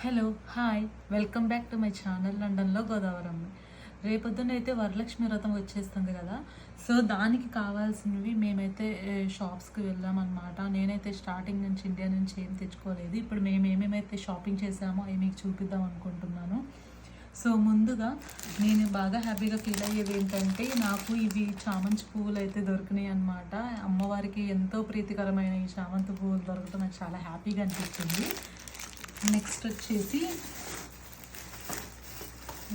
Hello hi welcome back to my channel లండన్లో గోదావరమ్మ. రేపొద్దున అయితే వరలక్ష్మి వ్రతం వచ్చేస్తుంది కదా. సో దానికి కావాల్సినవి మేమైతే షాప్స్కి వెళ్ళామన్నమాట. నేనైతే స్టార్టింగ్ నుంచి ఇండియా నుంచి ఏం తెచ్చుకోలేదు. ఇప్పుడు మేము ఏమేమైతే షాపింగ్ చేసామో అవి మీకు చూపిద్దాం అనుకుంటున్నాను. సో ముందుగా నేను బాగా హ్యాపీగా ఫీల్ అయ్యేది ఏంటంటే, నాకు ఇవి చామంతి పువ్వులు అయితే దొరికినాయి అనమాట. అమ్మవారికి ఎంతో ప్రీతికరమైన ఈ చామంతి పువ్వులు దొరకడం నాకు చాలా హ్యాపీగా అనిపించింది. నెక్స్ట్ వచ్చేసి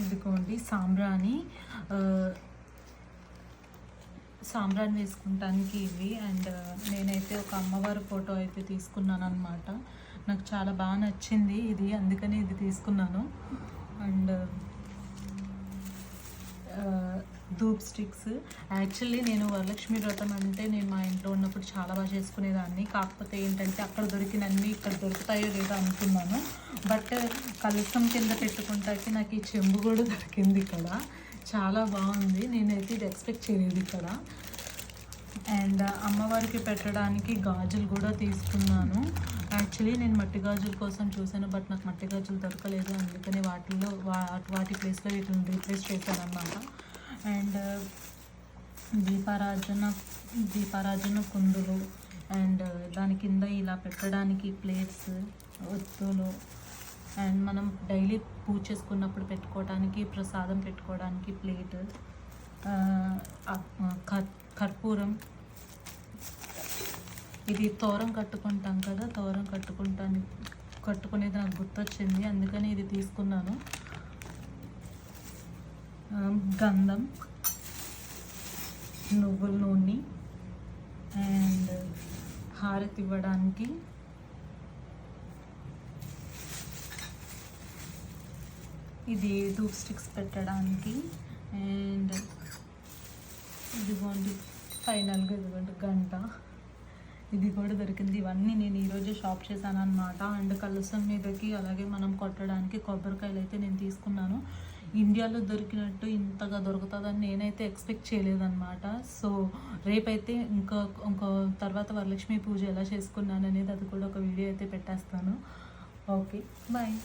ఇదిగోండి సాంబ్రాణి వేసుకుంటానికి ఇవి. అండ్ నేనైతే ఒక అమ్మవారి ఫోటో అయితే తీసుకున్నాను అనమాట. నాకు చాలా బాగా నచ్చింది ఇది, అందుకని ఇది తీసుకున్నాను. And dhoop sticks. యాక్చువల్లీ నేను వరలక్ష్మి వ్రతం అంటే నేను మా ఇంట్లో ఉన్నప్పుడు చాలా బాగా చేసుకునేదాన్ని. కాకపోతే ఏంటంటే అక్కడ దొరికినన్ని ఇక్కడ దొరుకుతాయో లేదో అనుకున్నాను. బట్ కలసం కింద పెట్టుకుంటాకి నాకు ఈ చెంబు కూడా దొరికింది ఇక్కడ. చాలా బాగుంది, నేనైతే ఇది ఎక్స్పెక్ట్ చేయలేదు ఇక్కడ. అండ్ అమ్మవారికి పెట్టడానికి గాజులు కూడా తీసుకున్నాను. యాక్చువల్లీ నేను మట్టి గాజుల కోసం చూశాను, బట్ నాకు మట్టి గాజులు దొరకలేదు. అందుకని వాటి ప్లేస్లో వీటిని రీప్లేస్ చేశాను అన్నమాట. అండ్ దీపారాజన కుందులు, అండ్ దాని కింద ఇలా పెట్టడానికి ప్లేట్స్, ఒత్తులు, అండ్ మనం డైలీ పూజ చేసుకున్నప్పుడు పెట్టుకోవడానికి, ప్రసాదం పెట్టుకోవడానికి ప్లేట్, కర్పూరం. ఇది తోరం కట్టుకుంటాం కదా, తోరం కట్టుకునేది నాకు గుర్తొచ్చింది, అందుకని ఇది తీసుకున్నాను. గంధం, నువ్వుల నూనె, అండ్ హారతి ఇవ్వడానికి ఇది ధూప్ స్టిక్స్ పెట్టడానికి. అండ్ ఇదిగోండి ఫైనల్గా ఇదిగోండి గంట, ఇది కూడా దొరికింది. ఇవన్నీ నేను ఈరోజు షాప్ చేశాను అనమాట. అండ్ కలసం మీదకి అలాగే మనం కొట్టడానికి కొబ్బరికాయలు అయితే నేను తీసుకున్నాను. ఇండియాలో దొరికినట్టు ఇంతగా దొరుకుతుందని నేనైతే ఎక్స్పెక్ట్ చేయలేదన్నమాట. సో రేపైతే ఇంకో తర్వాత వరలక్ష్మి పూజ ఎలా చేసుకున్నాను అనేది అది కూడా ఒక వీడియో అయితే పెట్టేస్తాను. Okay bye.